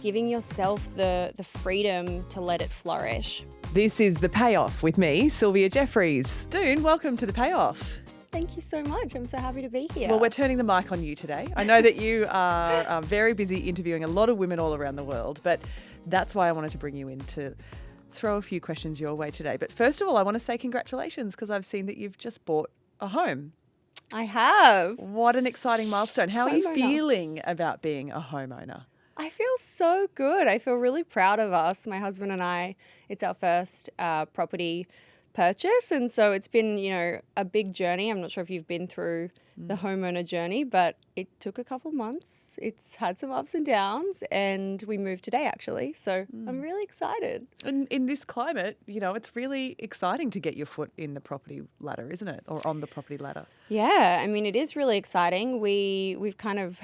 giving yourself the freedom to let it flourish. This is The Payoff with me, Sylvia Jeffries. Doone, welcome to The Payoff. Thank you so much. I'm so happy to be here. Well, we're turning the mic on you today. I know that you are very busy interviewing a lot of women all around the world, but that's why I wanted to bring you in to throw a few questions your way today. But first of all, I want to say congratulations because I've seen that you've just bought a home. I have. What an exciting milestone. How are you Homeowner. feeling about being a homeowner? I feel so good. I feel really proud of us, my husband and I. It's our first property purchase, and so it's been, a big journey. I'm not sure if you've been through the homeowner journey, but it took a couple months. It's had some ups and downs, and we moved today actually. So I'm really excited. And in this climate, it's really exciting to get your foot in the property ladder, isn't it? Or on the property ladder. Yeah, I mean, it is really exciting. We've kind of,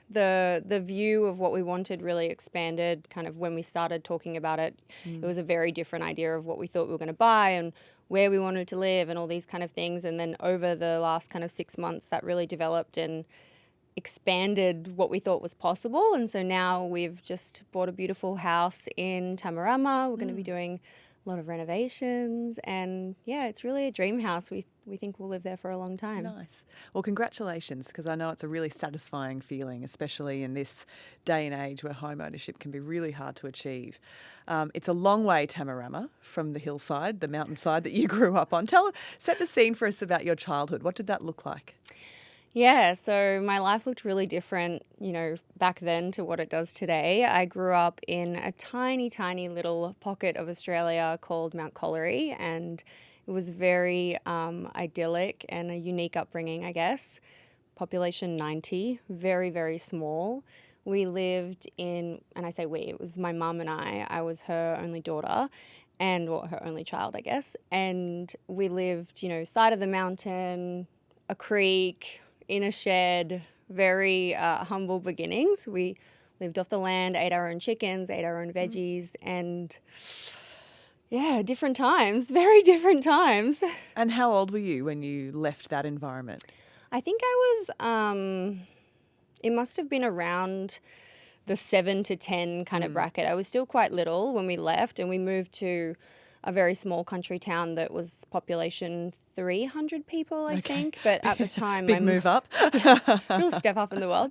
the view of what we wanted really expanded kind of when we started talking about it. It was a very different idea of what we thought we were going to buy and where we wanted to live and all these kind of things. And then over the last kind of 6 months, that really developed and expanded what we thought was possible. And so now we've just bought a beautiful house in Tamarama. We're going to be doing a lot of renovations, and yeah, it's really a dream house. We think we'll live there for a long time. Nice. Well, congratulations, because I know it's a really satisfying feeling, especially in this day and age where home ownership can be really hard to achieve. It's a long way, Tamarama, from the hillside, the mountainside that you grew up on. Set the scene for us about your childhood. What did that look like? Yeah, so my life looked really different, back then to what it does today. I grew up in a tiny, tiny little pocket of Australia called Mount Collery, and it was very idyllic and a unique upbringing, I guess. Population 90, very, very small. We lived in, and I say we, it was my mum and I was her only daughter, and her only child, I guess. And we lived, side of the mountain, a creek, in a shed, very humble beginnings. We lived off the land, ate our own chickens, ate our own veggies, and yeah, different times, very different times. And how old were you when you left that environment? I think I was, it must have been around the 7 to 10 kind of bracket. I was still quite little when we left, and we moved to a very small country town that was population 300 people, I think. But at the time, Big move up. Real step up in the world.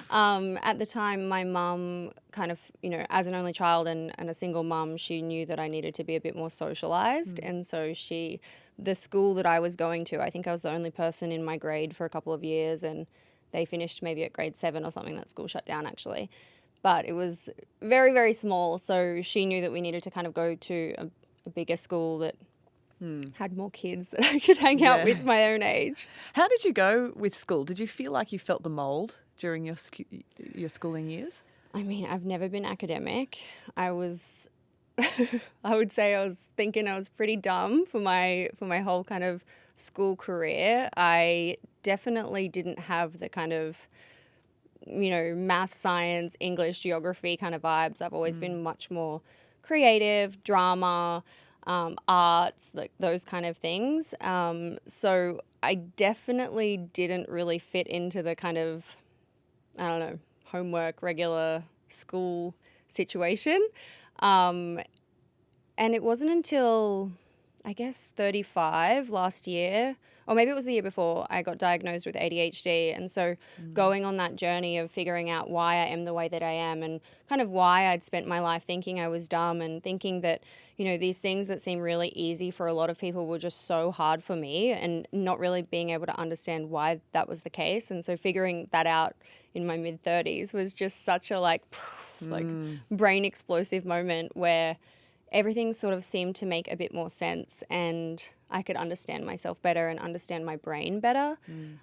At the time, my mum kind of, as an only child and a single mum, she knew that I needed to be a bit more socialized. And so the school that I was going to, I think I was the only person in my grade for a couple of years, and they finished maybe at grade 7 or something. That school shut down actually. But it was very, very small. So she knew that we needed to kind of go to a bigger school that had more kids that I could hang out with my own age. How did you go with school? Did you feel like you felt the mould during your schooling years? I mean, I've never been academic. I would say I was thinking I was pretty dumb for my whole kind of school career. I definitely didn't have the kind of, math, science, English, geography kind of vibes. I've always been much more creative, drama, arts, like those kind of things. So I definitely didn't really fit into the kind of, homework, regular school situation. And it wasn't until, I guess, 35 last year, or maybe it was the year before, I got diagnosed with ADHD. And so going on that journey of figuring out why I am the way that I am, and kind of why I'd spent my life thinking I was dumb and thinking that, these things that seem really easy for a lot of people were just so hard for me, and not really being able to understand why that was the case. And so figuring that out in my mid-30s was just such a brain explosive moment where everything sort of seemed to make a bit more sense, and I could understand myself better and understand my brain better.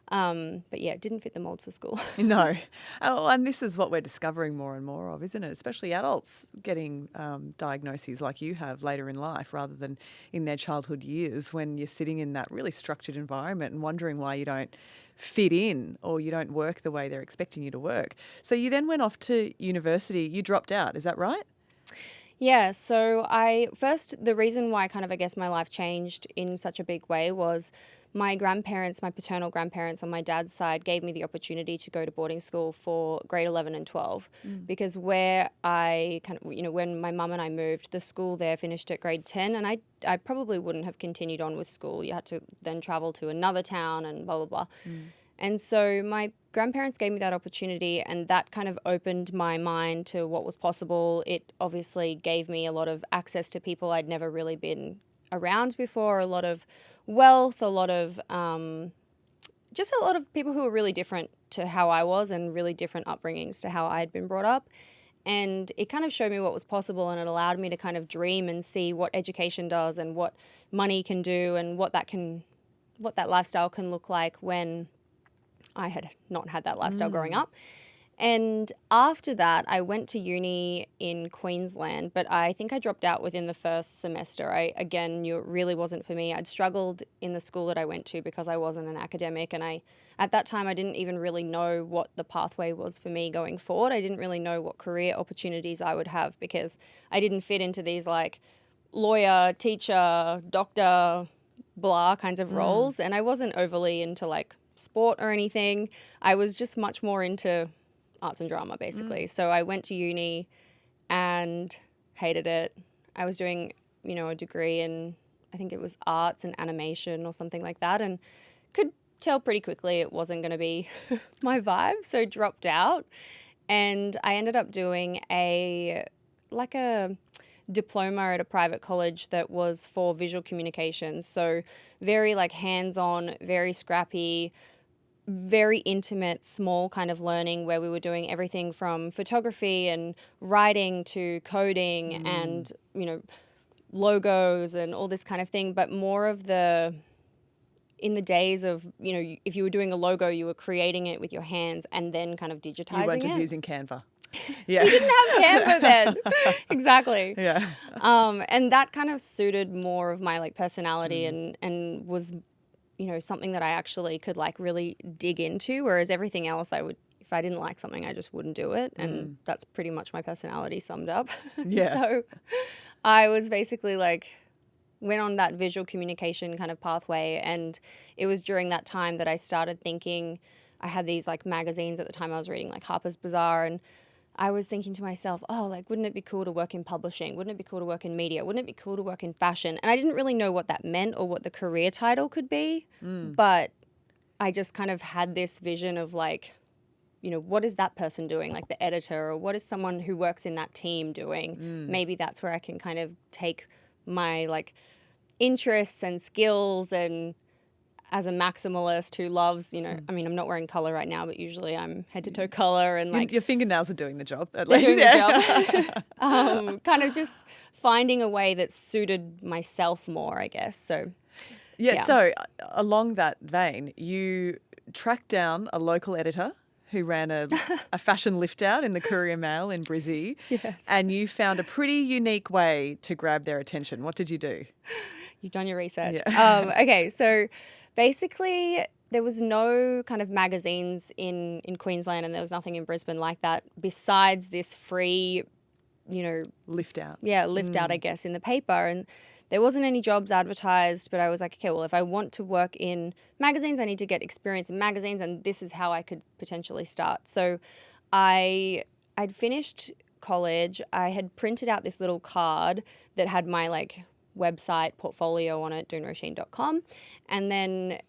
But yeah, it didn't fit the mold for school. No. Oh, and this is what we're discovering more and more of, isn't it? Especially adults getting diagnoses like you have later in life rather than in their childhood years, when you're sitting in that really structured environment and wondering why you don't fit in or you don't work the way they're expecting you to work. So you then went off to university. You dropped out, is that right? Yeah, so the reason why kind of I guess my life changed in such a big way was my grandparents, my paternal grandparents on my dad's side gave me the opportunity to go to boarding school for grade 11 and 12 because where I kind of, when my mum and I moved, the school there finished at grade 10 and I probably wouldn't have continued on with school. You had to then travel to another town and blah, blah, blah. And so my grandparents gave me that opportunity and that kind of opened my mind to what was possible. It obviously gave me a lot of access to people I'd never really been around before, a lot of wealth, a lot of just a lot of people who were really different to how I was and really different upbringings to how I had been brought up. And it kind of showed me what was possible and it allowed me to kind of dream and see what education does and what money can do and what that lifestyle can look like when I had not had that lifestyle growing up. And after that, I went to uni in Queensland, but I think I dropped out within the first semester. Again, knew it really wasn't for me. I'd struggled in the school that I went to because I wasn't an academic. And at that time, I didn't even really know what the pathway was for me going forward. I didn't really know what career opportunities I would have because I didn't fit into these like lawyer, teacher, doctor, blah kinds of roles. And I wasn't overly into like sport or anything. I was just much more into arts and drama basically. So I went to uni and hated it. I was doing, a degree in, I think it was arts and animation or something like that, and could tell pretty quickly it wasn't going to be my vibe, so dropped out. And I ended up doing a diploma at a private college that was for visual communications. So very like hands-on, very scrappy, very intimate, small kind of learning where we were doing everything from photography and writing to coding and, logos and all this kind of thing. But more of in the days of, if you were doing a logo, you were creating it with your hands and then kind of digitizing it. You weren't just using Canva. Yeah. We didn't have Canva then. Exactly. Yeah. And that kind of suited more of my like personality and was, something that I actually could like really dig into. Whereas everything else if I didn't like something, I just wouldn't do it. And that's pretty much my personality summed up. Yeah. So I was basically like, went on that visual communication kind of pathway. And it was during that time that I started thinking, I had these like magazines at the time I was reading like Harper's Bazaar, and I was thinking to myself, oh, like, wouldn't it be cool to work in publishing? Wouldn't it be cool to work in media? Wouldn't it be cool to work in fashion? And I didn't really know what that meant or what the career title could be, but I just kind of had this vision of like, what is that person doing? Like the editor, or what is someone who works in that team doing? Maybe that's where I can kind of take my like interests and skills, and as a maximalist who loves, I mean, I'm not wearing color right now, but usually I'm head to toe color and like your fingernails are doing the job at they're least. doing the job. Kind of just finding a way that suited myself more, I guess. So Yeah. So along that vein, you tracked down a local editor who ran a fashion lift out in the Courier Mail in Brizzy. Yes. And you found a pretty unique way to grab their attention. What did you do? You've done your research. Yeah. Okay, so basically there was no kind of magazines in Queensland, and there was nothing in Brisbane like that besides this free, Lift out. Yeah, lift out, I guess, in the paper. And there wasn't any jobs advertised, but I was like, okay, well, if I want to work in magazines, I need to get experience in magazines, and this is how I could potentially start. So I'd finished college. I had printed out this little card that had my like website portfolio on it, dooneroisin.com. And then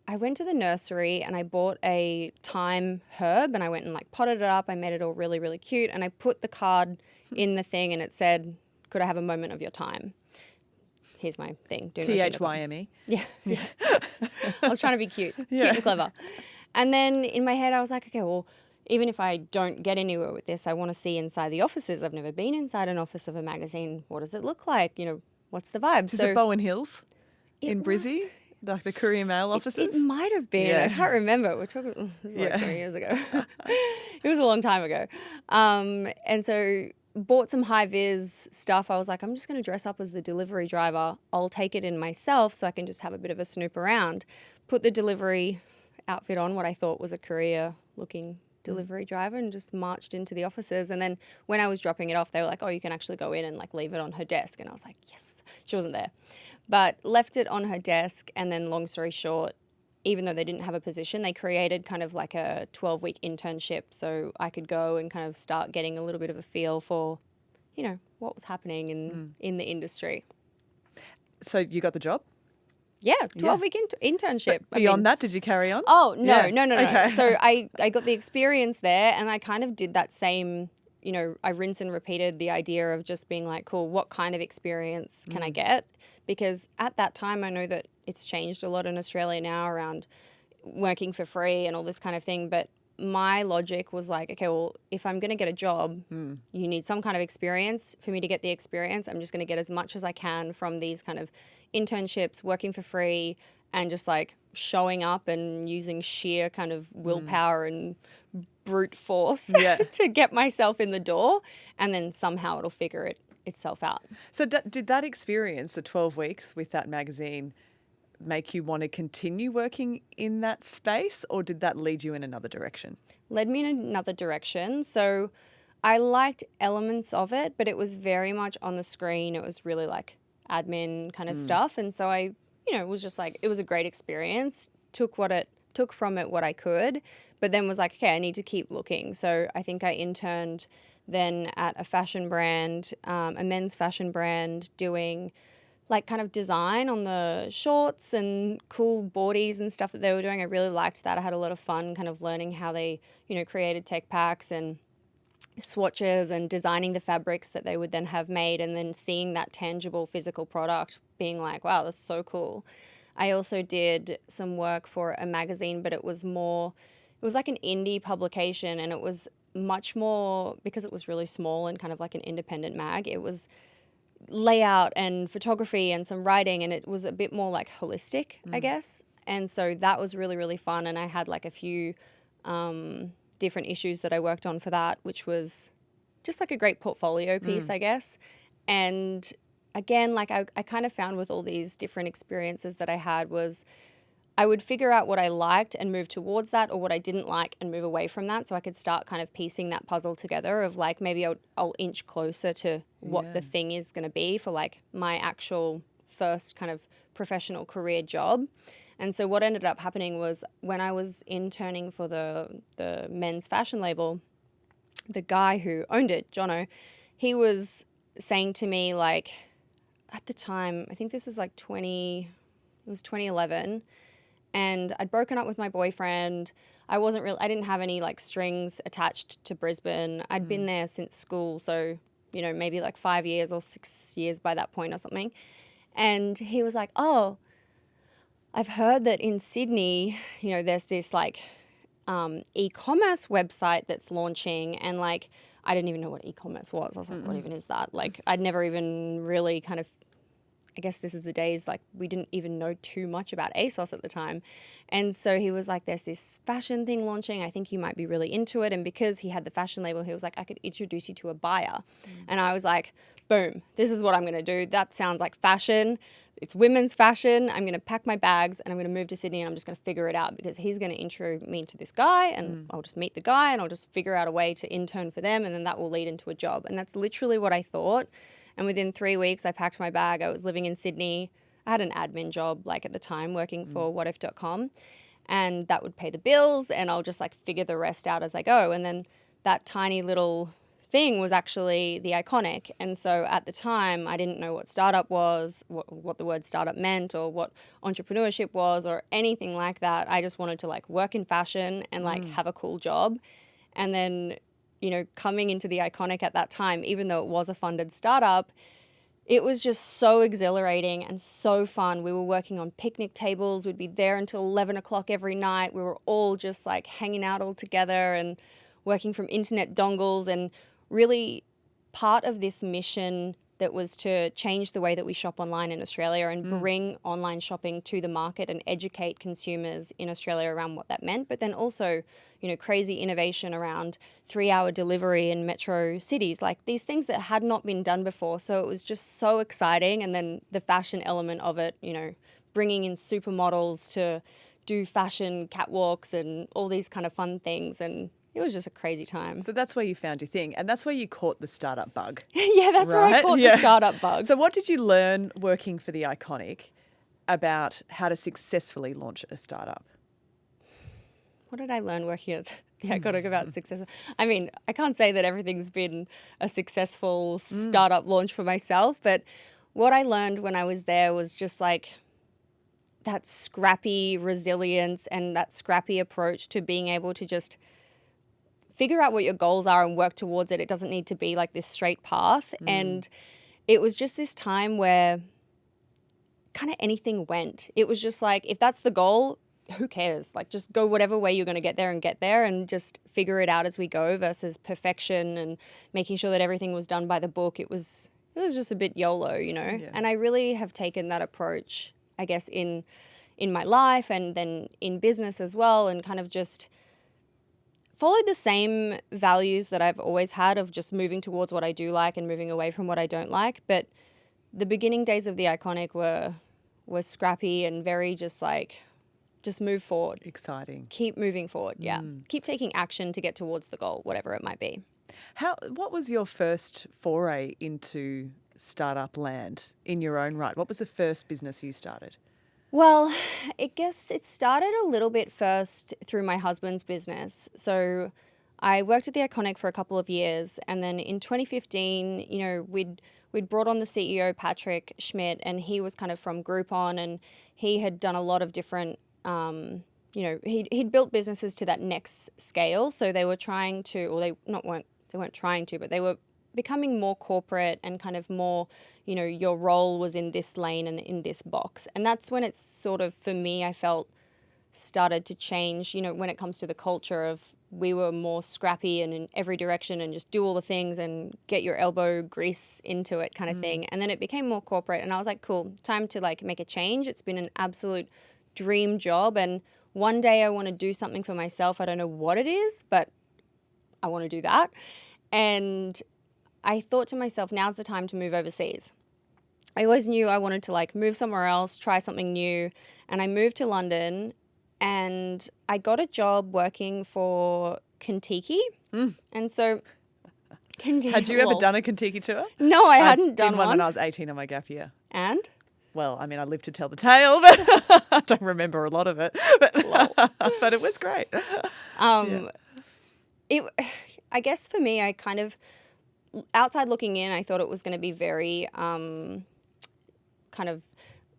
I went to the nursery and I bought a thyme herb, and I went and like potted it up. I made it all really, really cute. And I put the card in the thing and it said, could I have a moment of your time? Here's my thing. THYME. Yeah. I was trying to be cute and clever. And then in my head, I was like, okay, well, even if I don't get anywhere with this, I want to see inside the offices. I've never been inside an office of a magazine. What does it look like? What's the vibe? Is it Bowen Hills in Brizzy? Like the Courier Mail offices? It might have been. Yeah. I can't remember. We're talking this was like 20 years ago. It was a long time ago. And so bought some high-vis stuff. I was like, I'm just going to dress up as the delivery driver. I'll take it in myself so I can just have a bit of a snoop around. Put the delivery outfit on, what I thought was a career-looking delivery driver and just marched into the offices. And then when I was dropping it off, they were like, oh, you can actually go in and like leave it on her desk. And I was like, yes, she wasn't there. But left it on her desk. And then long story short, even though they didn't have a position, they created kind of like a 12-week internship so I could go and kind of start getting a little bit of a feel for, you know, what was happening in the industry. So you got the job? Yeah, 12-week internship. But beyond that, did you carry on? Oh, no, Yeah. no. Okay. So I got the experience there, and I kind of did that same, you know, I rinse and repeated the idea of just being like, cool, what kind of experience can I get? Because at that time, I know that it's changed a lot in Australia now around working for free and all this kind of thing. But my logic was like, okay, well, if I'm going to get a job, you need some kind of experience. For me to get the experience, I'm just going to get as much as I can from these kind of internships, working for free, and just like showing up and using sheer kind of willpower and brute force to get myself in the door. And then somehow it'll figure itself out. So did that experience, the 12 weeks with that magazine, make you want to continue working in that space, or did that lead you in another direction? Led me in another direction. So I liked elements of it, but it was very much on the screen. It was really like admin kind of stuff. And so I, you know, was just like, it was a great experience, took from it what I could, but then was like, okay, I need to keep looking. So I think I interned then at a fashion brand, a men's fashion brand, doing like kind of design on the shorts and cool boardies and stuff that they were doing. I really liked that. I had a lot of fun kind of learning how they, you know, created tech packs and swatches and designing the fabrics that they would then have made, and then seeing that tangible physical product being like, wow, that's so cool. I also did some work for a magazine, but it was like an indie publication, and it was much more, because it was really small and kind of like an independent mag, it was layout and photography and some writing, and it was a bit more like holistic, I guess. And so that was really, really fun. And I had like a few different issues that I worked on for that, which was just like a great portfolio piece, I guess. And again, like I kind of found with all these different experiences that I had was I would figure out what I liked and move towards that, or what I didn't like and move away from that, so I could start kind of piecing that puzzle together of like, maybe I'll inch closer to what the thing is going to be for like my actual first kind of professional career job. And so what ended up happening was, when I was interning for the men's fashion label, the guy who owned it, Jono, he was saying to me, like, at the time, I think this is like it was 2011, and I'd broken up with my boyfriend. I didn't have any like strings attached to Brisbane. I'd been there since school, so, you know, maybe like 5 years or 6 years by that point or something. And he was like, oh, I've heard that in Sydney, you know, there's this like e-commerce website that's launching, and like, I didn't even know what e-commerce was. I was like, what even is that? Like, I'd never even really kind of, I guess this is the days, like, we didn't even know too much about ASOS at the time. And so he was like, there's this fashion thing launching. I think you might be really into it. And because he had the fashion label, he was like, I could introduce you to a buyer. And I was like, boom, this is what I'm going to do. That sounds like fashion. It's women's fashion. I'm going to pack my bags and I'm going to move to Sydney, and I'm just going to figure it out, because he's going to intro me to this guy, and I'll just meet the guy and I'll just figure out a way to intern for them, and then that will lead into a job. And that's literally what I thought. And within 3 weeks, I packed my bag. I was living in Sydney. I had an admin job, like at the time, working for whatif.com, and that would pay the bills, and I'll just like figure the rest out as I go. And then that tiny little thing was actually the Iconic. And so at the time, I didn't know what startup was, what the word startup meant, or what entrepreneurship was, or anything like that. I just wanted to like work in fashion and like have a cool job. And then, you know, coming into the Iconic at that time, even though it was a funded startup, it was just so exhilarating and so fun. We were working on picnic tables. We'd be there until 11 o'clock every night. We were all just like hanging out all together and working from internet dongles, and really part of this mission that was to change the way that we shop online in Australia and bring online shopping to the market and educate consumers in Australia around what that meant. But then also, you know, crazy innovation around 3-hour delivery in metro cities, like these things that had not been done before. So it was just so exciting. And then the fashion element of it, you know, bringing in supermodels to do fashion catwalks and all these kind of fun things. And it was just a crazy time. So that's where you found your thing, and that's where you caught the startup bug. Yeah, that's where I right? caught the startup bug. So what did you learn working for The Iconic about how to successfully launch a startup? What did I learn working at the Iconic about success? I mean, I can't say that everything's been a successful startup launch for myself, but what I learned when I was there was just like that scrappy resilience and that scrappy approach to being able to just figure out what your goals are and work towards it. It doesn't need to be like this straight path. And it was just this time where kind of anything went. It was just like, if that's the goal, who cares? Like, just go whatever way you're going to get there and just figure it out as we go versus perfection and making sure that everything was done by the book. It was just a bit YOLO, you know? Yeah. And I really have taken that approach, I guess, in my life and then in business as well, and kind of just followed the same values that I've always had of just moving towards what I do like and moving away from what I don't like. But the beginning days of The Iconic were scrappy and very just like, just move forward. Exciting. Keep moving forward, yeah. Keep taking action to get towards the goal, whatever it might be. What was your first foray into startup land in your own right? What was the first business you started? Well, I guess it started a little bit first through my husband's business. So I worked at The Iconic for a couple of years, and then in 2015, you know, we'd brought on the CEO, Patrick Schmidt, and he was kind of from Groupon, and he had done a lot of different, you know, he'd built businesses to that next scale. So they were trying to, or they weren't trying to, but they were becoming more corporate and kind of more, you know, your role was in this lane and in this box. And that's when it's sort of, for me, I felt started to change, you know, when it comes to the culture of we were more scrappy and in every direction and just do all the things and get your elbow grease into it kind of thing. And then it became more corporate and I was like, cool, time to like make a change. It's been an absolute dream job. And one day I want to do something for myself. I don't know what it is, but I want to do that. And I thought to myself, now's the time to move overseas. I always knew I wanted to like move somewhere else, try something new. And I moved to London and I got a job working for Kentucky. And so Kentucky. Had you ever done a Kentucky tour? No, I hadn't done did one when I was 18 on my gap year. And? Well, I mean, I lived to tell the tale, but I don't remember a lot of it. But it was great. I guess for me, I kind of, outside looking in, I thought it was going to be very kind of,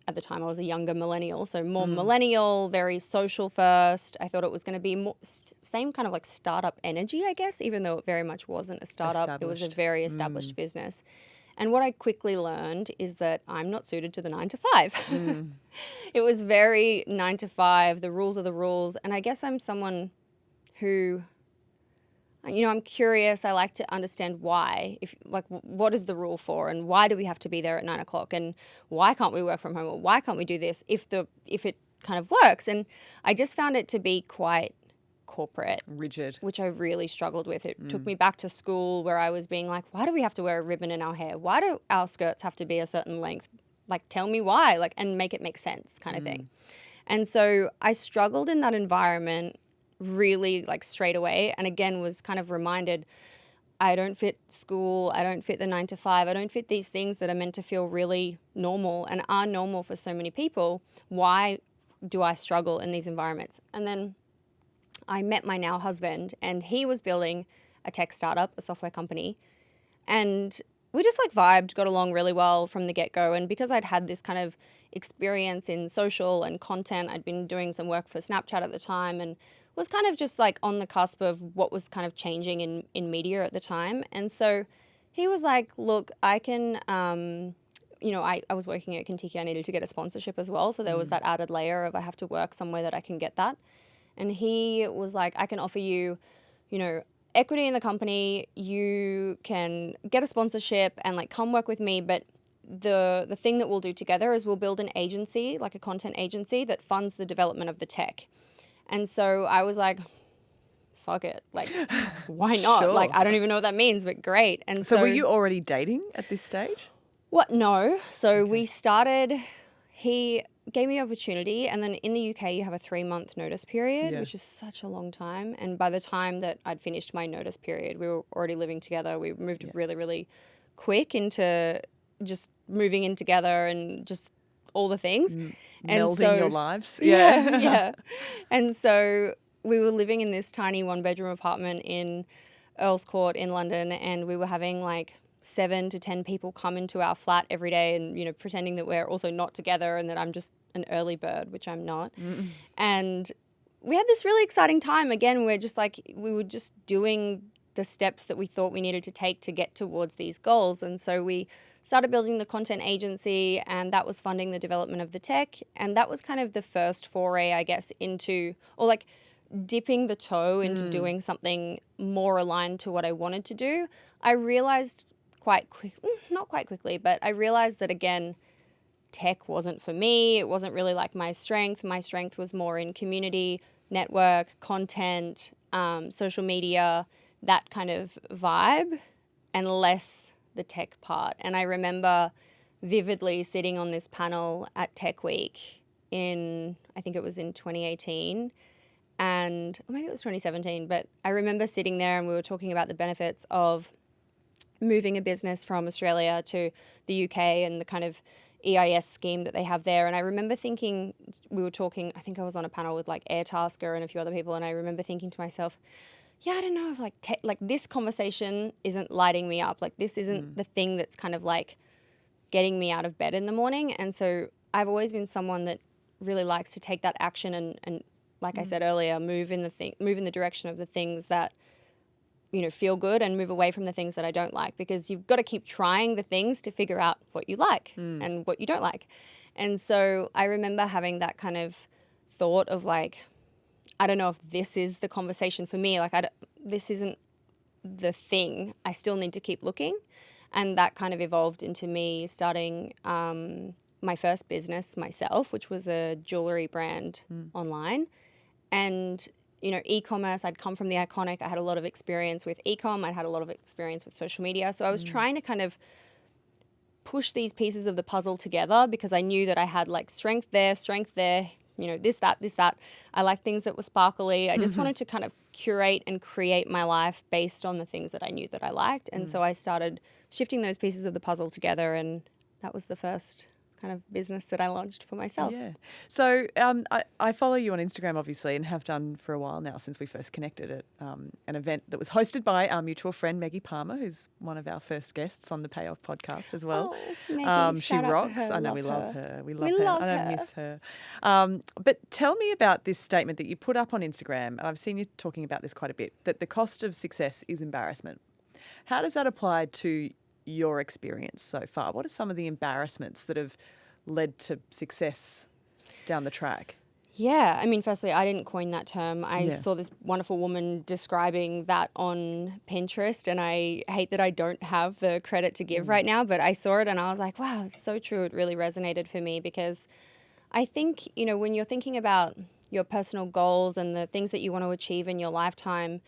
at the time I was a younger millennial, so more millennial, very social first. I thought it was going to be more same kind of like startup energy, I guess, even though it very much wasn't a startup. It was a very established business. And what I quickly learned is that I'm not suited to the 9 to 5. It was very 9 to 5. The rules are the rules. And I guess I'm someone who, you know, I'm curious. I like to understand why, what is the rule for and why do we have to be there at 9 o'clock and why can't we work from home or why can't we do this if it kind of works? And I just found it to be quite corporate. Rigid. Which I really struggled with. It took me back to school where I was being like, why do we have to wear a ribbon in our hair? Why do our skirts have to be a certain length? Like, tell me why, like, and make it make sense kind of thing. And so I struggled in that environment really like straight away. And again, was kind of reminded, I don't fit school. I don't fit the 9 to 5. I don't fit these things that are meant to feel really normal and are normal for so many people. Why do I struggle in these environments? And then I met my now husband and he was building a tech startup, a software company. And we just like vibed, got along really well from the get-go. And because I'd had this kind of experience in social and content, I'd been doing some work for Snapchat at the time and was kind of just like on the cusp of what was kind of changing in media at the time. And so he was like, look, I can, you know, I was working at Kentucky. I needed to get a sponsorship as well. So there was that added layer of I have to work somewhere that I can get that. And he was like, I can offer you, you know, equity in the company. You can get a sponsorship and like come work with me. But the thing that we'll do together is we'll build an agency, like a content agency that funds the development of the tech. And so I was like, fuck it. Like, why not? Sure. Like, I don't even know what that means, but great. And So were you already dating at this stage? What? No. So we started, gave me opportunity. And then in the UK, you have a 3-month notice period, Yeah. which is such a long time. And by the time that I'd finished my notice period, we were already living together. We moved really, really quick into just moving in together and just all the things. And Melding your lives. yeah, yeah. And so we were living in this tiny 1-bedroom apartment in Earl's Court in London, and we were having like 7 to 10 people come into our flat every day, and you know, pretending that we're also not together and that I'm just an early bird, which I'm not. And we had this really exciting time. Again, we were just doing the steps that we thought we needed to take to get towards these goals. And so we started building the content agency, and that was funding the development of the tech. And that was kind of the first foray, I guess, into, or like dipping the toe into doing something more aligned to what I wanted to do. I realized not quite quickly, but I realized that, again, tech wasn't for me. It wasn't really like my strength. My strength was more in community, network, content, social media, that kind of vibe, and less the tech part. And I remember vividly sitting on this panel at Tech Week I think it was in 2018, or maybe it was 2017, but I remember sitting there and we were talking about the benefits of moving a business from Australia to the UK and the kind of EIS scheme that they have there. And I remember thinking, we were talking, I think I was on a panel with like Airtasker and a few other people, and I remember thinking to myself, yeah, I don't know if like this conversation isn't lighting me up. Like this isn't the thing that's kind of like getting me out of bed in the morning. And so I've always been someone that really likes to take that action and like I said earlier, move in the direction of the things that, you know, feel good, and move away from the things that I don't like, because you've got to keep trying the things to figure out what you like and what you don't like. And so I remember having that kind of thought of like, I don't know if this is the conversation for me. Like, this isn't the thing. I still need to keep looking. And that kind of evolved into me starting my first business myself, which was a jewellery brand online. And, you know, e-commerce, I'd come from the Iconic. I had a lot of experience with e-com. I'd had a lot of experience with social media. So I was trying to kind of push these pieces of the puzzle together, because I knew that I had like strength there, you know, this, that. I like things that were sparkly. I just wanted to kind of curate and create my life based on the things that I knew that I liked. And so I started shifting those pieces of the puzzle together, and that was the first kind of business that I launched for myself. Yeah. So I follow you on Instagram, obviously, and have done for a while now, since we first connected at an event that was hosted by our mutual friend Maggie Palmer, who's one of our first guests on the Payoff podcast as well. Oh, Maggie, She shout out to rocks. her. I know we love her. We love her. I miss her. But tell me about this statement that you put up on Instagram, and I've seen you talking about this quite a bit, that the cost of success is embarrassment. How does that apply to your experience so far? What are some of the embarrassments that have led to success down the track? Yeah, I mean, firstly, I didn't coin that term. I Yeah. saw this wonderful woman describing that on Pinterest, and I hate that I don't have the credit to give right now, but I saw it and I was like, wow, it's so true. It really resonated for me, because I think, you know, when you're thinking about your personal goals and the things that you want to achieve in your lifetime,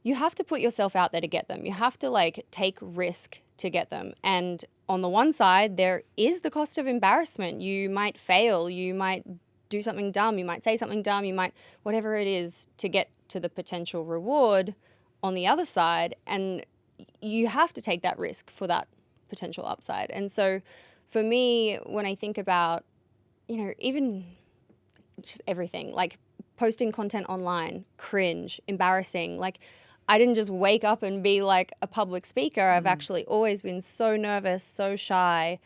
you have to put yourself out there to get them. You have to like take risk to get them. And on the one side, there is the cost of embarrassment. You might fail, you might do something dumb, you might say something dumb, you might, whatever it is, to get to the potential reward on the other side. And you have to take that risk for that potential upside. And so for me, when I think about, you know, even just everything, like posting content online, cringe, embarrassing, like I didn't just wake up and be like a public speaker. I've actually always been so nervous, so shy.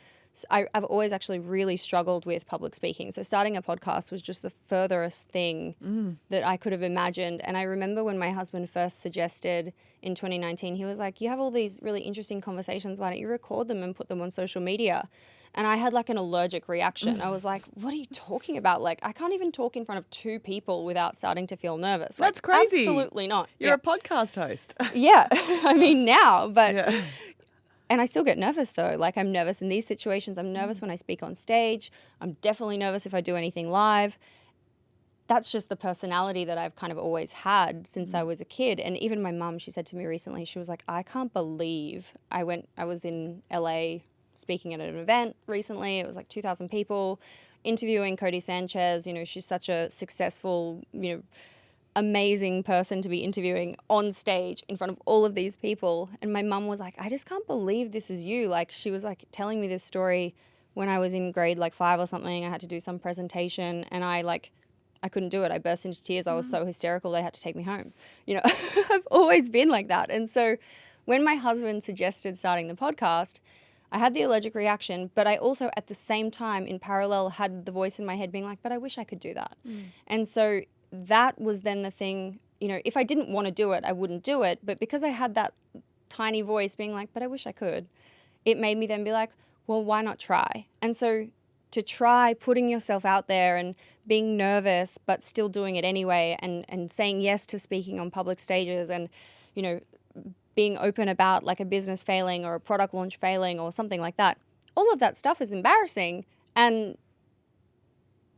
I've always actually really struggled with public speaking. So starting a podcast was just the furthest thing that I could have imagined. And I remember when my husband first suggested in 2019, he was like, you have all these really interesting conversations. Why don't you record them and put them on social media? And I had like an allergic reaction. I was like, what are you talking about? Like, I can't even talk in front of 2 people without starting to feel nervous. Like, That's crazy. Absolutely not. You're a podcast host. Yeah. I mean, now, but, and I still get nervous though. Like, I'm nervous in these situations. I'm nervous when I speak on stage. I'm definitely nervous if I do anything live. That's just the personality that I've kind of always had since I was a kid. And even my mum, she said to me recently, she was like, I can't believe I was in LA speaking at an event recently. It was like 2,000 people. interviewing Cody Sanchez. She's such a successful, amazing person to be interviewing on stage in front of all of these people. And my mum was like, I just can't believe this is you. Like, she was like telling me this story when I was in grade like 5 or something. I had to do some presentation and I couldn't do it. I burst into tears. I was so hysterical. They had to take me home. I've always been like that. And so when my husband suggested starting the podcast, I had the allergic reaction, but I also at the same time in parallel had the voice in my head being like, but I wish I could do that. And so that was then the thing, if I didn't want to do it, I wouldn't do it. But because I had that tiny voice being like, but I wish I could, it made me then be like, well, why not try? And so to try putting yourself out there and being nervous, but still doing it anyway, and saying yes to speaking on public stages and, being open about like a business failing or a product launch failing or something like that. All of that stuff is embarrassing. And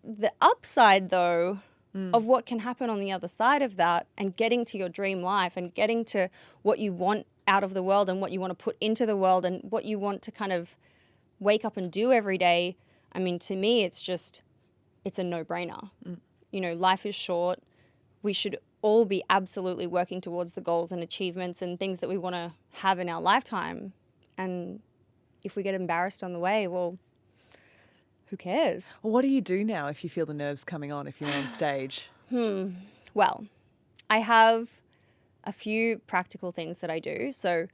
the upside though, of what can happen on the other side of that and getting to your dream life and getting to what you want out of the world and what you want to put into the world and what you want to kind of wake up and do every day. I mean, to me, it's a no-brainer. Life is short. We should all be absolutely working towards the goals and achievements and things that we want to have in our lifetime. And if we get embarrassed on the way, well, who cares? Well, what do you do now if you feel the nerves coming on, if you're on stage? Well, I have a few practical things that I do. So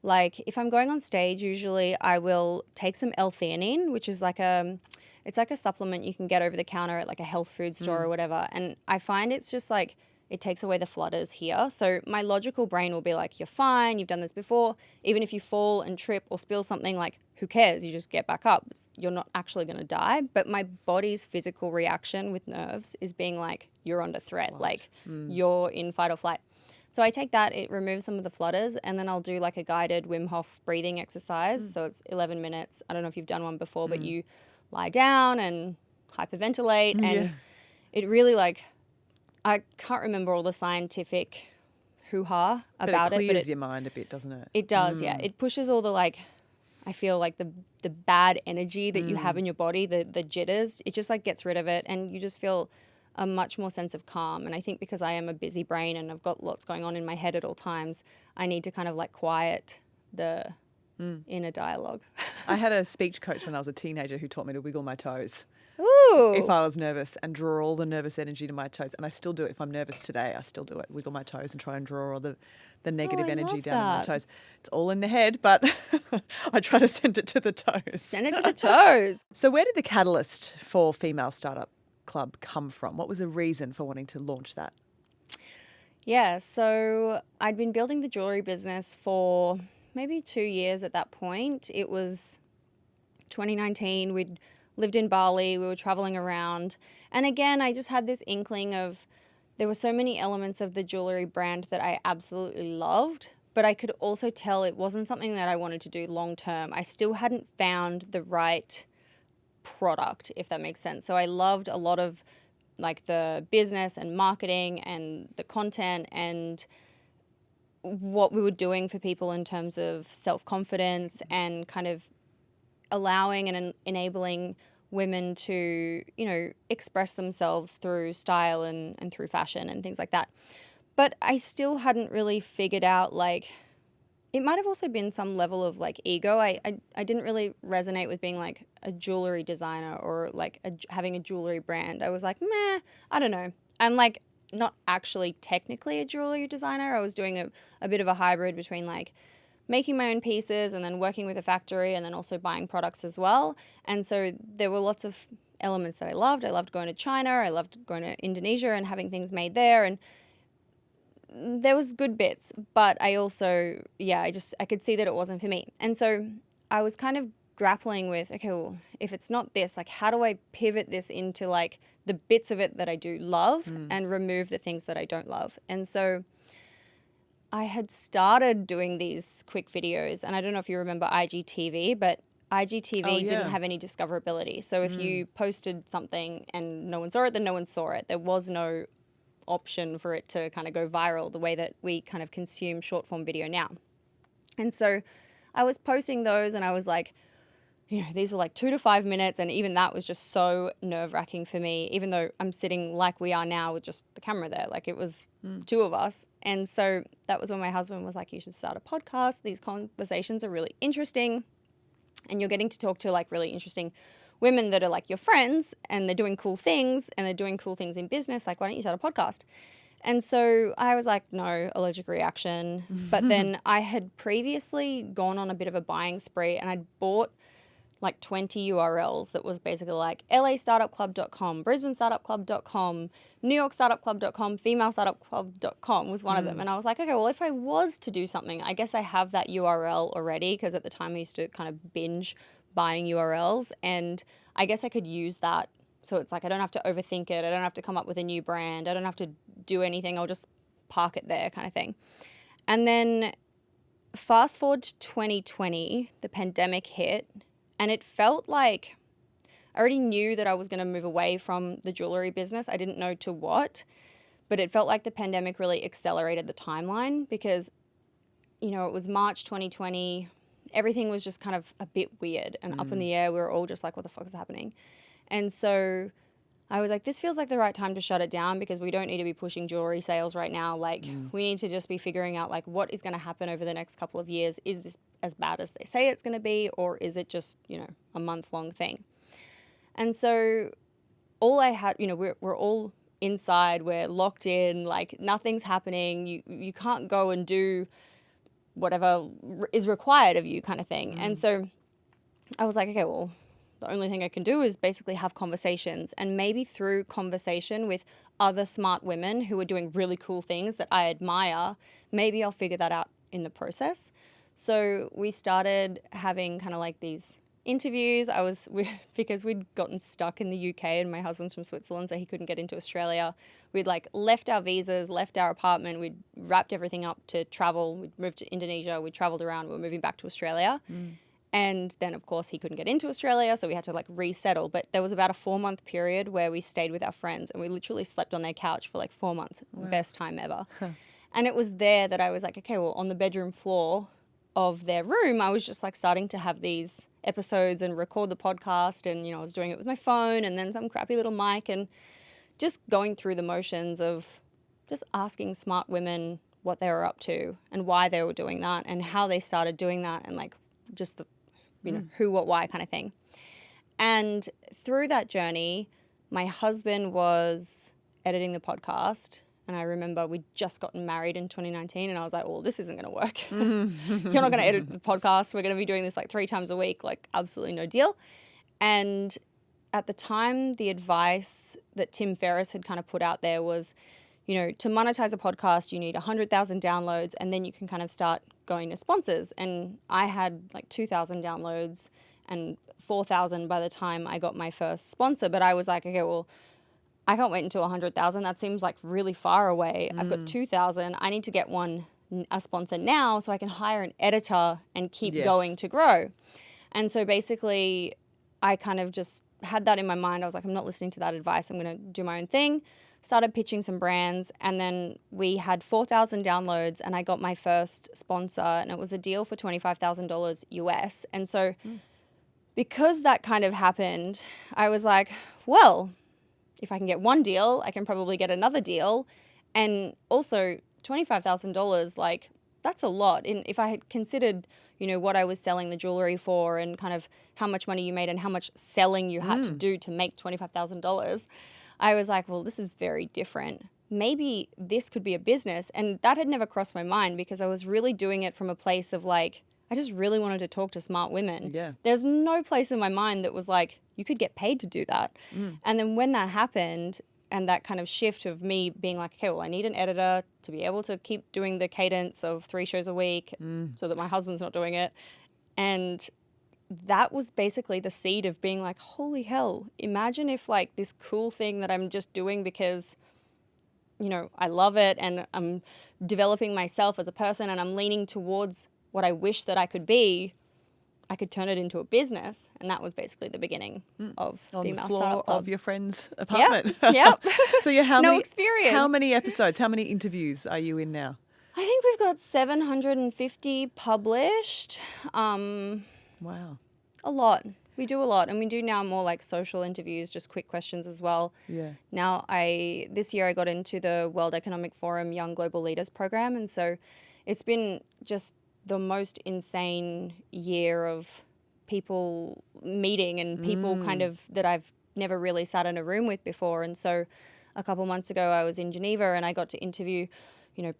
like if I'm going on stage, usually I will take some L-theanine, which is it's like a supplement you can get over the counter at like a health food store or whatever. And I find it's just like, it takes away the flutters here. So my logical brain will be like, you're fine, you've done this before. Even if you fall and trip or spill something, like, who cares? You just get back up. You're not actually going to die. But my body's physical reaction with nerves is being like, you're under threat, like you're in fight or flight. So I take that, it removes some of the flutters, and then I'll do like a guided Wim Hof breathing exercise. So it's 11 minutes. I don't know if you've done one before, but you lie down and hyperventilate. And it really I can't remember all the scientific hoo-ha about it. But it clears but your mind a bit, doesn't it? It does, yeah. It pushes all the I feel like the bad energy that you have in your body, the jitters, it just gets rid of it, and you just feel a much more sense of calm. And I think because I am a busy brain and I've got lots going on in my head at all times, I need to kind of quiet the inner dialogue. I had a speech coach when I was a teenager who taught me to wiggle my toes. Ooh. If I was nervous and draw all the nervous energy to my toes. And I still do it. If I'm nervous today, I still do it. Wiggle my toes and try and draw all the negative energy down in my toes. It's all in the head, but I try to send it to the toes. Send it to the toes. So where did the catalyst for Female Startup Club come from? What was the reason for wanting to launch that? Yeah, so I'd been building the jewellery business for maybe 2 years at that point. It was 2019. We'd lived in Bali, we were traveling around. And again, I just had this inkling of there were so many elements of the jewellery brand that I absolutely loved, but I could also tell it wasn't something that I wanted to do long term. I still hadn't found the right product, if that makes sense. So I loved a lot of the business and marketing and the content and what we were doing for people in terms of self-confidence and kind of allowing and enabling women to, express themselves through style and through fashion and things like that. But I still hadn't really figured out, it might have also been some level of ego. I didn't really resonate with being a jewelry designer or having a jewelry brand. I was like, meh, I don't know. I'm not actually technically a jewelry designer. I was doing a bit of a hybrid between making my own pieces and then working with a factory and then also buying products as well. And so there were lots of elements that I loved. I loved going to China. I loved going to Indonesia and having things made there. And there was good bits, but I also, I could see that it wasn't for me. And so I was kind of grappling with, okay, well, if it's not this, how do I pivot this into the bits of it that I do love and remove the things that I don't love? And so I had started doing these quick videos, and I don't know if you remember IGTV, but IGTV didn't have any discoverability. So if you posted something and no one saw it, then no one saw it. There was no option for it to kind of go viral the way that we kind of consume short form video now. And so I was posting those and I was like, these were like 2 to 5 minutes. And even that was just so nerve-wracking for me, even though I'm sitting like we are now with just the camera there. Like it was two of us. And so that was when my husband was like, you should start a podcast. These conversations are really interesting. And you're getting to talk to like really interesting women that are like your friends, and they're doing cool things, and they're doing cool things in business. Like, why don't you start a podcast? And so I was like, no, allergic reaction. But then I had previously gone on a bit of a buying spree, and I'd bought like 20 URLs that was basically like LAstartupclub.com, BrisbaneStartupClub.com, NewYorkStartupClub.com, FemaleStartupClub.com was one of them. And I was like, okay, well, if I was to do something, I guess I have that URL already, because at the time I used to kind of binge buying URLs, and I guess I could use that. So it's like I don't have to overthink it. I don't have to come up with a new brand. I don't have to do anything. I'll just park it there kind of thing. And then fast forward to 2020, the pandemic hit, and it felt like I already knew that I was going to move away from the jewellery business. I didn't know to what, but it felt like the pandemic really accelerated the timeline, because, it was March 2020. Everything was just kind of a bit weird and up in the air. We were all just like, what the fuck is happening? And so I was like, this feels like the right time to shut it down, because we don't need to be pushing jewelry sales right now. Like, we need to just be figuring out like what is going to happen over the next couple of years. Is this as bad as they say it's going to be, or is it just, a month-long thing? And so all I had, we're all inside, we're locked in, like nothing's happening. You can't go and do whatever is required of you kind of thing. And so I was like, okay, well, the only thing I can do is basically have conversations, and maybe through conversation with other smart women who are doing really cool things that I admire, maybe I'll figure that out in the process. So we started having kind of like these interviews. Because we'd gotten stuck in the UK, and my husband's from Switzerland, so he couldn't get into Australia. We'd like left our visas, left our apartment, we'd wrapped everything up to travel. We'd moved to Indonesia, we traveled around, we were moving back to Australia. And then, of course, he couldn't get into Australia, so we had to like resettle. But there was about a 4-month period where we stayed with our friends, and we literally slept on their couch for like 4 months. Wow. Best time ever. And it was there that I was like, okay, well, on the bedroom floor of their room, I was just like starting to have these episodes and record the podcast. And, I was doing it with my phone and then some crappy little mic, and just going through the motions of just asking smart women what they were up to and why they were doing that and how they started doing that, and like just the, who, what, why kind of thing. And through that journey, my husband was editing the podcast. And I remember we'd just gotten married in 2019, and I was like, well, this isn't going to work. You're not going to edit the podcast. We're going to be doing this like 3 times a week, like absolutely no deal. And at the time, the advice that Tim Ferriss had kind of put out there was, to monetize a podcast, you need 100,000 downloads, and then you can kind of start going to sponsors. And I had like 2,000 downloads and 4,000 by the time I got my first sponsor. But I was like, okay, well, I can't wait until 100,000. That seems like really far away. I've got 2,000. I need to get a sponsor now so I can hire an editor and keep going to grow. And so basically I kind of just had that in my mind. I was like, I'm not listening to that advice. I'm going to do my own thing. Started pitching some brands, and then we had 4,000 downloads, and I got my first sponsor, and it was a deal for $25,000 US. And so because that kind of happened, I was like, well, if I can get one deal, I can probably get another deal. And also $25,000, like that's a lot. And if I had considered, what I was selling the jewellery for, and kind of how much money you made and how much selling you had to do to make $25,000, I was like, well, this is very different. Maybe this could be a business. And that had never crossed my mind, because I was really doing it from a place of like, I just really wanted to talk to smart women. Yeah. There's no place in my mind that was like, you could get paid to do that. And then when that happened, and that kind of shift of me being like, okay, well, I need an editor to be able to keep doing the cadence of 3 shows a week so that my husband's not doing it. And that was basically the seed of being like, holy hell, imagine if like this cool thing that I'm just doing because, I love it, and I'm developing myself as a person, and I'm leaning towards what I wish that I could be, I could turn it into a business. And that was basically the beginning of Female Startup Club. On the floor of your friend's apartment. Yep. So no experience. How many episodes, how many interviews are you in now? I think we've got 750 published. Wow. A lot. We do a lot, and we do now more like social interviews, just quick questions as well. Yeah. Now, this year I got into the World Economic Forum Young Global Leaders program, and so it's been just the most insane year of people meeting and people kind of that I've never really sat in a room with before. And so a couple months ago I was in Geneva and I got to interview,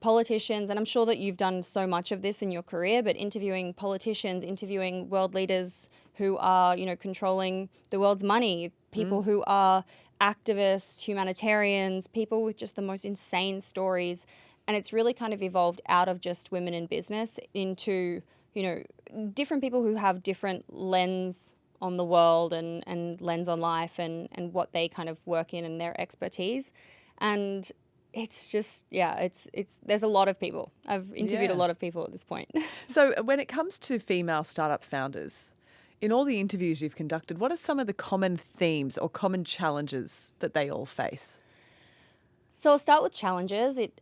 politicians, and I'm sure that you've done so much of this in your career, but interviewing politicians, interviewing world leaders who are, controlling the world's money, people who are activists, humanitarians, people with just the most insane stories. And it's really kind of evolved out of just women in business into, different people who have different lens on the world and lens on life and what they kind of work in and their expertise. And it's just, it's there's a lot of people. I've interviewed a lot of people at this point. So when it comes to female startup founders, in all the interviews you've conducted, what are some of the common themes or common challenges that they all face? So I'll start with challenges. It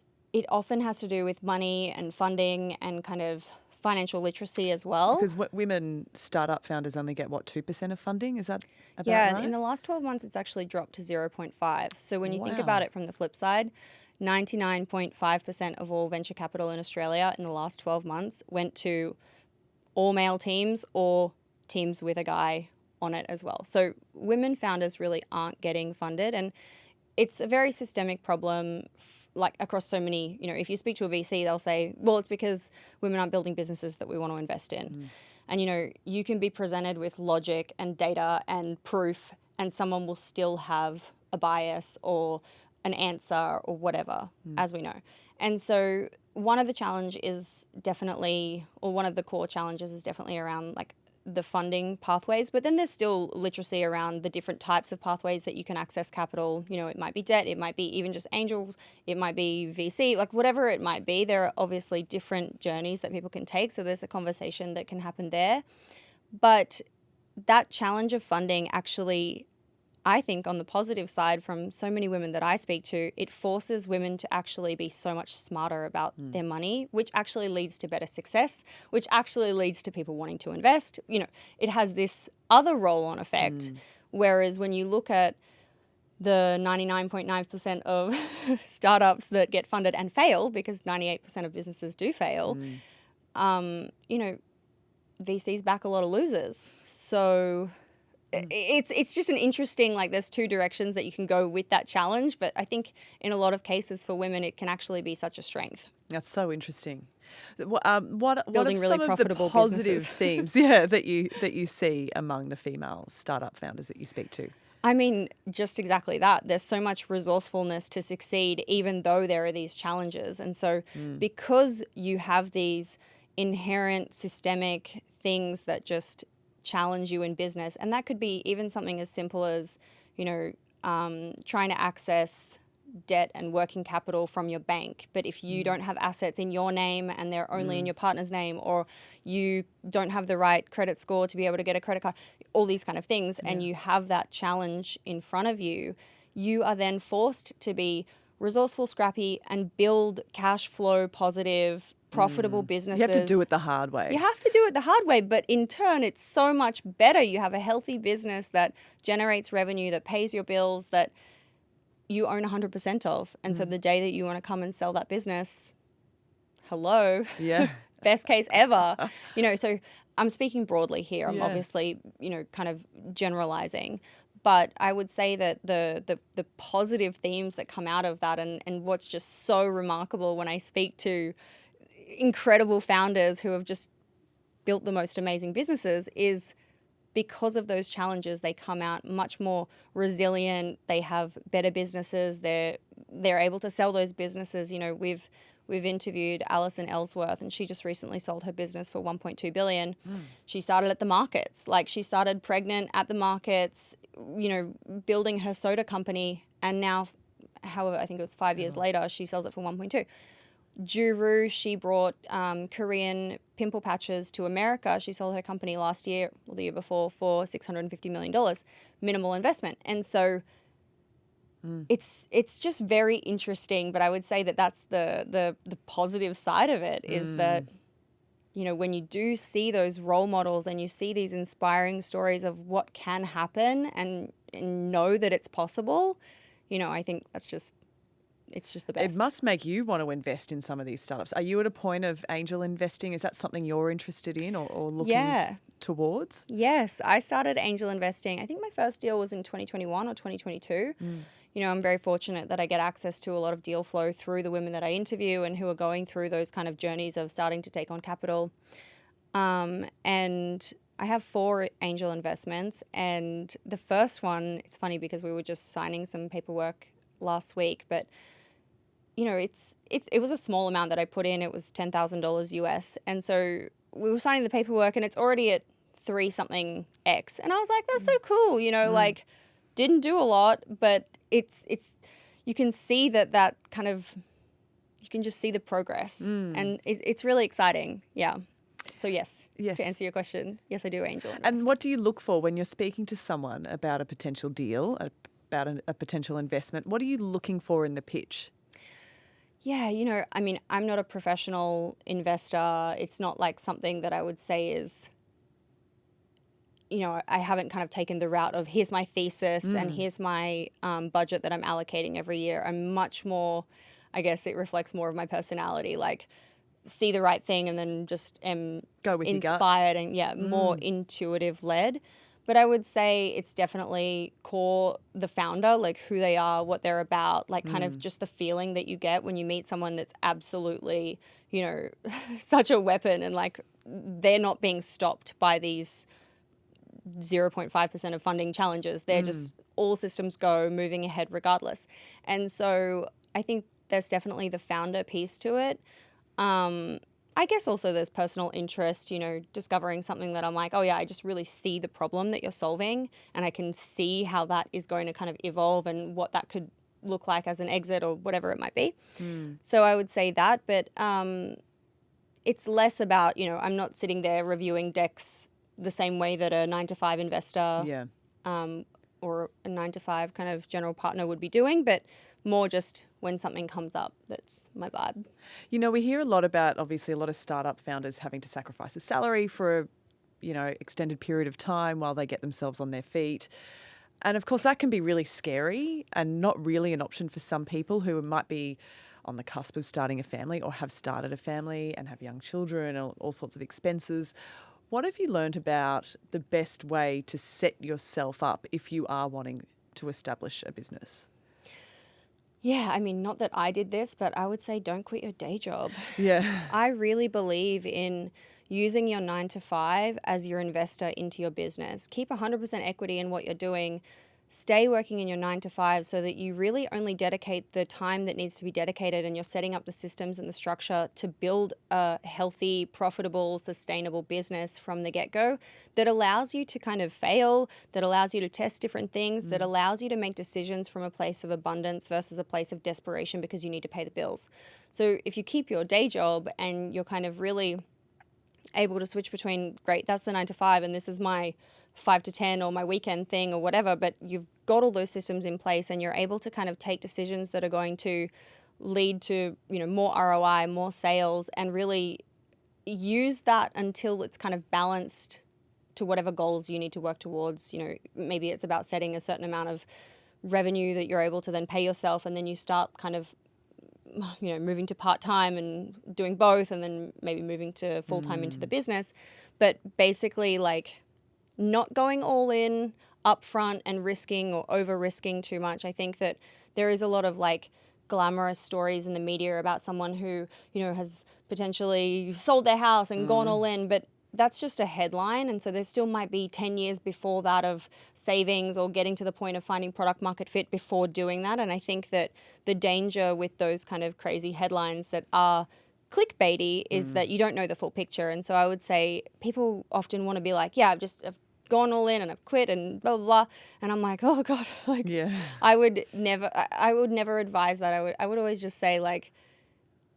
often has to do with money and funding and kind of financial literacy as well. Because women startup founders only get, 2% of funding? Is that about right? In the last 12 months, it's actually dropped to 0.5. So when you think about it from the flip side, 99.5% of all venture capital in Australia in the last 12 months went to all male teams or teams with a guy on it as well. So women founders really aren't getting funded, and it's a very systemic problem like across so many, if you speak to a VC, they'll say, well, it's because women aren't building businesses that we want to invest in. And, you can be presented with logic and data and proof, and someone will still have a bias or an answer or whatever, as we know. And so one of the challenges is definitely, or one of the core challenges is definitely around like the funding pathways, but then there's still literacy around the different types of pathways that you can access capital. It might be debt, it might be even just angels, it might be VC, like whatever it might be. There are obviously different journeys that people can take, so there's a conversation that can happen there. But that challenge of funding actually, I think on the positive side from so many women that I speak to, it forces women to actually be so much smarter about their money, which actually leads to better success, which actually leads to people wanting to invest. It has this other roll-on effect, whereas when you look at the 99.9% of startups that get funded and fail, because 98% of businesses do fail, VCs back a lot of losers. So it's just an interesting, like there's two directions that you can go with that challenge, but I think in a lot of cases for women it can actually be such a strength. That's so interesting. What are Building really some of the profitable positive businesses. themes that you see among the female startup founders that you speak to? I mean, just exactly that. There's so much resourcefulness to succeed even though there are these challenges. And so because you have these inherent systemic things that just challenge you in business, and that could be even something as simple as trying to access debt and working capital from your bank, but if you don't have assets in your name and they're only in your partner's name, or you don't have the right credit score to be able to get a credit card, all these kind of things, and you have that challenge in front of you, you are then forced to be resourceful, scrappy, and build cash flow positive profitable businesses. You have to do it the hard way. You have to do it the hard way, but in turn, it's so much better. You have a healthy business that generates revenue, that pays your bills, that you own 100% of. And so the day that you want to come and sell that business, hello. Yeah. Best case ever. So I'm speaking broadly here. I'm obviously, kind of generalizing. But I would say that the positive themes that come out of that and what's just so remarkable when I speak to incredible founders who have just built the most amazing businesses is because of those challenges, they come out much more resilient. They have better businesses. They're able to sell those businesses. We've interviewed Alison Ellsworth, and she just recently sold her business for $1.2 billion. She started at the markets. Like, she started pregnant at the markets, building her soda company, and now, however, I think it was 5 years later, she sells it for 1.2. Jewellery, she brought Korean pimple patches to America. She sold her company last year, or the year before, for $650 million, minimal investment. And so it's just very interesting. But I would say that that's the positive side of it, is that you know, when you do see those role models and you see these inspiring stories of what can happen and know that it's possible, you know, I think it's just the best. It must make you want to invest in some of these startups. Are you at a point of angel investing? Is that something you're interested in or looking towards? Yes, I started angel investing. I think my first deal was in 2021 or 2022. You know, I'm very fortunate that I get access to a lot of deal flow through the women that I interview and who are going through those kind of journeys of starting to take on capital. And I have 4 angel investments. And the first one, it's funny because we were just signing some paperwork last week, but you know, it was a small amount that I put in. It was $10,000 US. And so we were signing the paperwork and it's already at 3 something X. And I was like, that's so cool. You know, like didn't do a lot, but it's you can see that kind of, you can just see the progress and it's really exciting. Yeah. So yes, to answer your question, yes, I do angel invest. And what do you look for when you're speaking to someone about a potential deal, about a potential investment? What are you looking for in the pitch? Yeah, you know, I mean, I'm not a professional investor. It's not like something that I would say is, you know, I haven't kind of taken the route of here's my thesis and here's my budget that I'm allocating every year. I'm much more, I guess it reflects more of my personality, like see the right thing and then just am Go with inspired and more intuitive led. But I would say it's definitely core the founder, like who they are, what they're about, like kind of just the feeling that you get when you meet someone that's absolutely, you know, such a weapon and like they're not being stopped by these 0.5% of funding challenges. They're just all systems go, moving ahead regardless. And so I think there's definitely the founder piece to it. I guess also there's personal interest, you know, discovering something that I'm like, oh yeah, I just really see the problem that you're solving and I can see how that is going to kind of evolve and what that could look like as an exit or whatever it might be. So I would say that, but it's less about, you know, I'm not sitting there reviewing decks the same way that a 9-to-5 investor or a 9-to-5 kind of general partner would be doing, but more just when something comes up, that's my vibe. You know, we hear a lot about, obviously, a lot of startup founders having to sacrifice a salary for a, you know, extended period of time while they get themselves on their feet. And of course, that can be really scary and not really an option for some people who might be on the cusp of starting a family or have started a family and have young children and all sorts of expenses. What have you learned about the best way to set yourself up if you are wanting to establish a business? Yeah, I mean, not that I did this, but I would say don't quit your day job. Yeah. I really believe in using your 9-to-5 as your investor into your business. Keep 100% equity in what you're doing. Stay working in your 9-to-5 so that you really only dedicate the time that needs to be dedicated and you're setting up the systems and the structure to build a healthy, profitable, sustainable business from the get-go that allows you to kind of fail, that allows you to test different things, that allows you to make decisions from a place of abundance versus a place of desperation because you need to pay the bills. So if you keep your day job and you're kind of really able to switch between, great, that's the 9-to-5 and this is my 5 to 10 or my weekend thing or whatever, but you've got all those systems in place and you're able to kind of take decisions that are going to lead to, you know, more ROI, more sales, and really use that until it's kind of balanced to whatever goals you need to work towards. You know, maybe it's about setting a certain amount of revenue that you're able to then pay yourself, and then you start kind of, you know, moving to part-time and doing both, and then maybe moving to full-time into the business. But basically, like, not going all in upfront and risking or over risking too much. I think that there is a lot of like glamorous stories in the media about someone who, you know, has potentially sold their house and gone all in, but that's just a headline. And so there still might be 10 years before that of savings or getting to the point of finding product market fit before doing that. And I think that the danger with those kind of crazy headlines that are clickbaity is that you don't know the full picture. And so I would say people often want to be like, yeah, I've gone all in and I've quit and blah, blah, blah. And I'm like, oh God, like I would never advise that. I would always just say, like,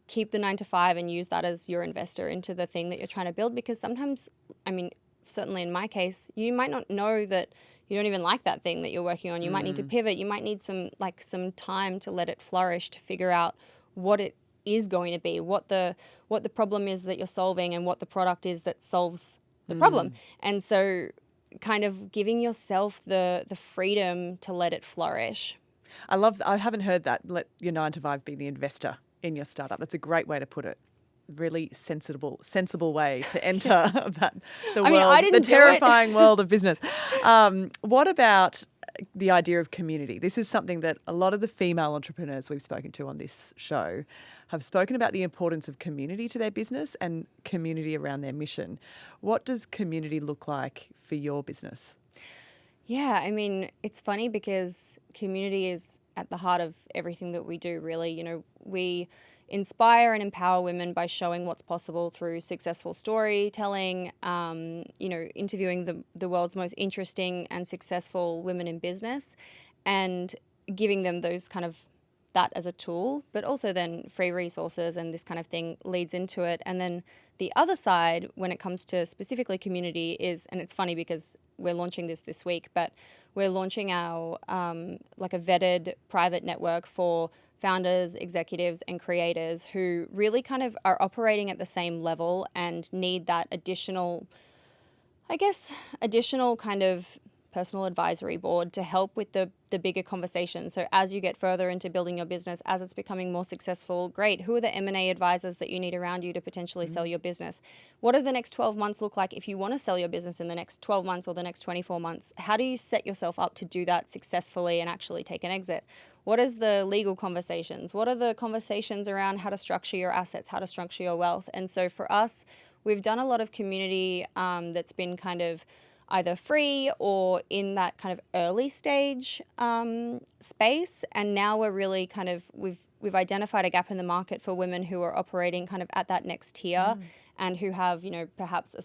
keep the 9-to-5 and use that as your investor into the thing that you're trying to build. Because sometimes, I mean, certainly in my case, you might not know that you don't even like that thing that you're working on. You might need to pivot. You might need some time to let it flourish, to figure out what it is going to be, what the problem is that you're solving, and what the product is that solves the problem. And so kind of giving yourself the freedom to let it flourish. I haven't heard that. Let your 9 to 5 be the investor in your startup. That's a great way to put it. Really sensible way to enter the terrifying world of business. What about the idea of community? This is something that a lot of the female entrepreneurs we've spoken to on this show have spoken about, the importance of community to their business and community around their mission. What does community look like for your business? Yeah, I mean, it's funny because community is at the heart of everything that we do, really. You know, we inspire and empower women by showing what's possible through successful storytelling, interviewing the world's most interesting and successful women in business, and giving them those kind of that as a tool, but also then free resources and this kind of thing leads into it. And then the other side, when it comes to specifically community, is, and it's funny because we're launching this week, but we're launching our like a vetted private network for founders, executives, and creators who really kind of are operating at the same level and need that additional kind of personal advisory board to help with the bigger conversation. So as you get further into building your business, as it's becoming more successful, great. Who are the M&A advisors that you need around you to potentially sell your business? What do the next 12 months look like if you want to sell your business in the next 12 months or the next 24 months? How do you set yourself up to do that successfully and actually take an exit? What is the legal conversations? What are the conversations around how to structure your assets, how to structure your wealth? And so for us, we've done a lot of community that's been kind of either free or in that kind of early stage space. And now we're really kind of, we've identified a gap in the market for women who are operating kind of at that next tier and who have, perhaps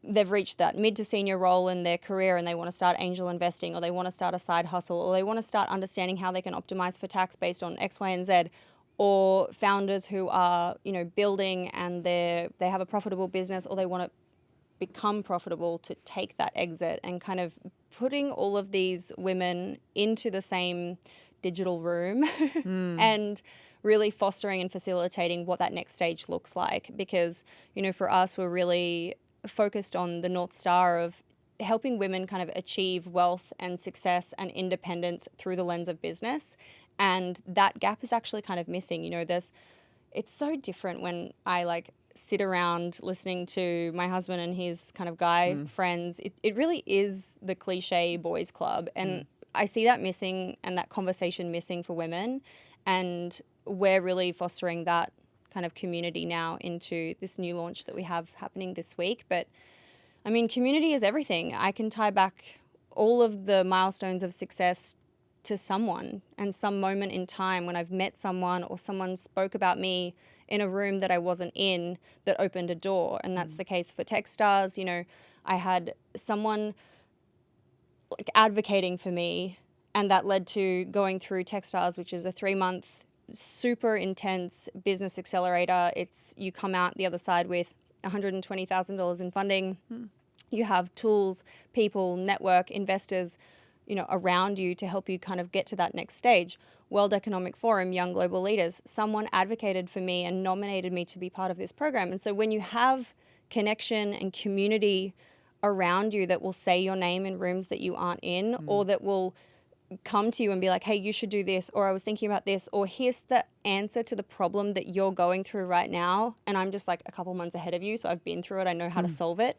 they've reached that mid to senior role in their career and they want to start angel investing, or they want to start a side hustle, or they want to start understanding how they can optimize for tax based on X, Y, and Z. Or founders who are, building and they have a profitable business, or they want to become profitable to take that exit, and kind of putting all of these women into the same digital room and really fostering and facilitating what that next stage looks like. Because, for us, we're really focused on the North Star of helping women kind of achieve wealth and success and independence through the lens of business. And that gap is actually kind of missing. It's so different when I sit around listening to my husband and his kind of guy friends. It really is the cliche boys club. And I see that missing and that conversation missing for women. And we're really fostering that kind of community now into this new launch that we have happening this week. But I mean, community is everything. I can tie back all of the milestones of success to someone and some moment in time when I've met someone or someone spoke about me in a room that I wasn't in that opened a door. And that's the case for Techstars. I had someone advocating for me, and that led to going through Techstars, which is a 3-month super intense business accelerator. You come out the other side with $120,000 in funding. You have tools, people, network, investors, around you to help you kind of get to that next stage. World Economic Forum, Young Global Leaders, someone advocated for me and nominated me to be part of this program. And so when you have connection and community around you that will say your name in rooms that you aren't in, or that will come to you and be like, hey, you should do this, or I was thinking about this, or here's the answer to the problem that you're going through right now, and I'm just like a couple months ahead of you, so I've been through it, I know how to solve it.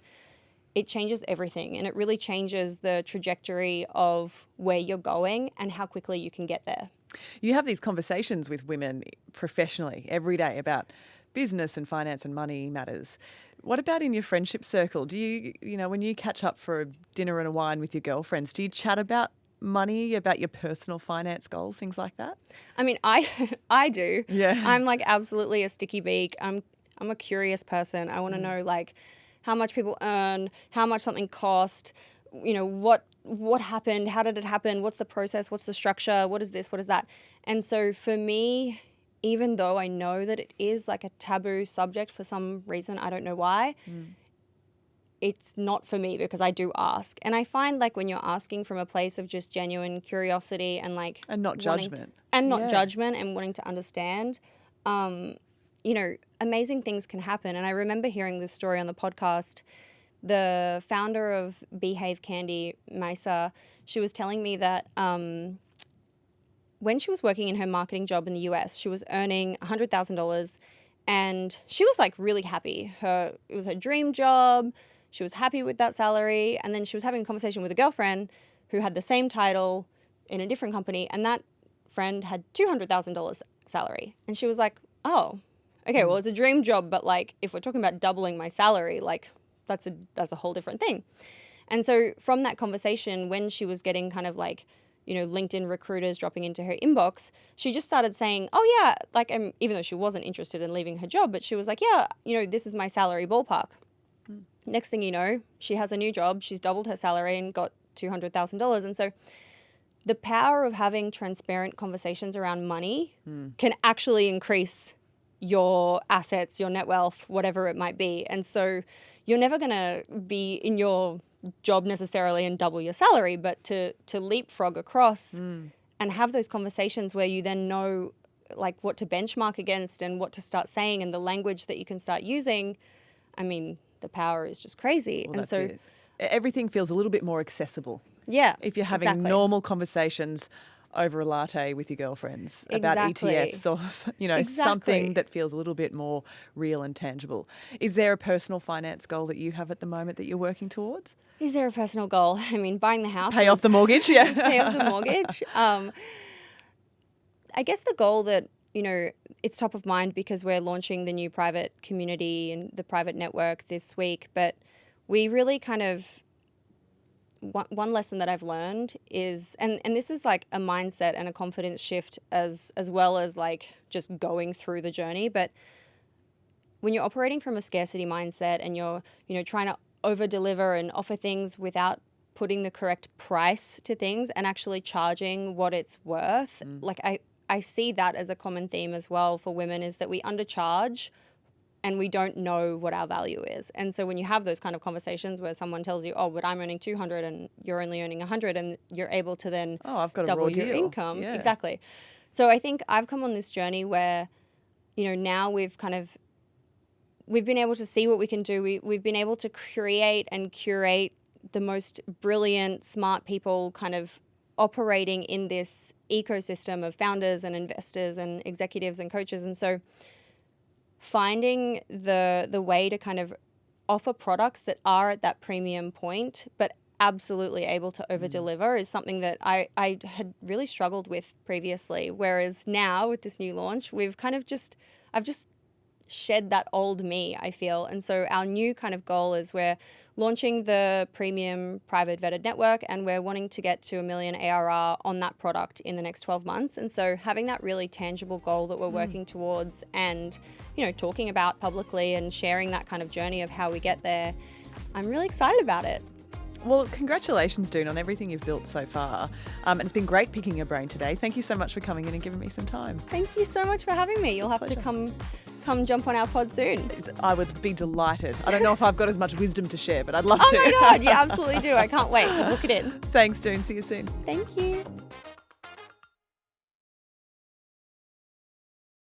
It changes everything, and it really changes the trajectory of where you're going and how quickly you can get there. You have these conversations with women professionally every day about business and finance and money matters. What about in your friendship circle? Do you, when you catch up for a dinner and a wine with your girlfriends, do you chat about money, about your personal finance goals, things like that? I mean, I do. Yeah. I'm absolutely a sticky beak. I'm a curious person. I want to know how much people earn, how much something cost, what happened, how did it happen, what's the process, what's the structure, what is this, what is that. And so for me, even though I know that it is a taboo subject for some reason, I don't know why, it's not for me because I do ask. And I find when you're asking from a place of just genuine curiosity and and not judgment. Judgment and wanting to understand, amazing things can happen. And I remember hearing this story on the podcast. The founder of Behave Candy, Maisa, she was telling me that when she was working in her marketing job in the US, she was earning $100,000 and she was like really happy. It was her dream job. She was happy with that salary. And then she was having a conversation with a girlfriend who had the same title in a different company. And that friend had $200,000 salary. And she was like, oh, okay, well, it's a dream job. But like, if we're talking about doubling my salary, like that's a whole different thing. And so from that conversation, when she was getting kind of like, LinkedIn recruiters dropping into her inbox, she just started saying, oh yeah, like, even though she wasn't interested in leaving her job, but she was like, yeah, this is my salary ballpark. Next thing you know, she has a new job. She's doubled her salary and got $200,000. And so the power of having transparent conversations around money can actually increase your assets, your net wealth, whatever it might be. And so you're never going to be in your job necessarily and double your salary, but to leapfrog across and have those conversations where you then know like what to benchmark against and what to start saying and the language that you can start using. I mean, the power is just crazy. Well, and that's so it. Everything feels a little bit more accessible. Yeah. If you're having exactly. normal conversations over a latte with your girlfriends about Exactly. ETFs or, Exactly. something that feels a little bit more real and tangible. Is there a personal finance goal that you have at the moment that you're working towards? Is there a personal goal? I mean, buying the house. Pay off the mortgage, yeah. Pay off the mortgage. I guess the goal that, it's top of mind because we're launching the new private community and the private network this week, but we really kind of, one lesson that I've learned is, and this is like a mindset and a confidence shift as well as like just going through the journey. But when you're operating from a scarcity mindset and you're, trying to over deliver and offer things without putting the correct price to things and actually charging what it's worth, like I see that as a common theme as well for women is that we undercharge and we don't know what our value is. And so when you have those kind of conversations where someone tells you, oh, but I'm earning 200 and you're only earning 100 and you're able to then I've got a double raw your deal. income. Yeah. Exactly. So I think I've come on this journey where, now we've been able to see what we can do. We've been able to create and curate the most brilliant, smart people kind of operating in this ecosystem of founders and investors and executives and coaches. And so finding the way to kind of offer products that are at that premium point, but absolutely able to over deliver is something that I had really struggled with previously. Whereas now with this new launch, I've just shed that old me, I feel. And so our new kind of goal is we're launching the premium private vetted network and we're wanting to get to 1 million ARR on that product in the next 12 months. And so having that really tangible goal that we're working towards and, talking about publicly and sharing that kind of journey of how we get there, I'm really excited about it. Well, congratulations, Doone, on everything you've built so far. And it's been great picking your brain today. Thank you so much for coming in and giving me some time. Thank you so much for having me. You'll have to come jump on our pod soon. I would be delighted. I don't know if I've got as much wisdom to share, but I'd love to. Oh my God, you absolutely do. I can't wait. Book it in. Thanks, Doone. See you soon. Thank you.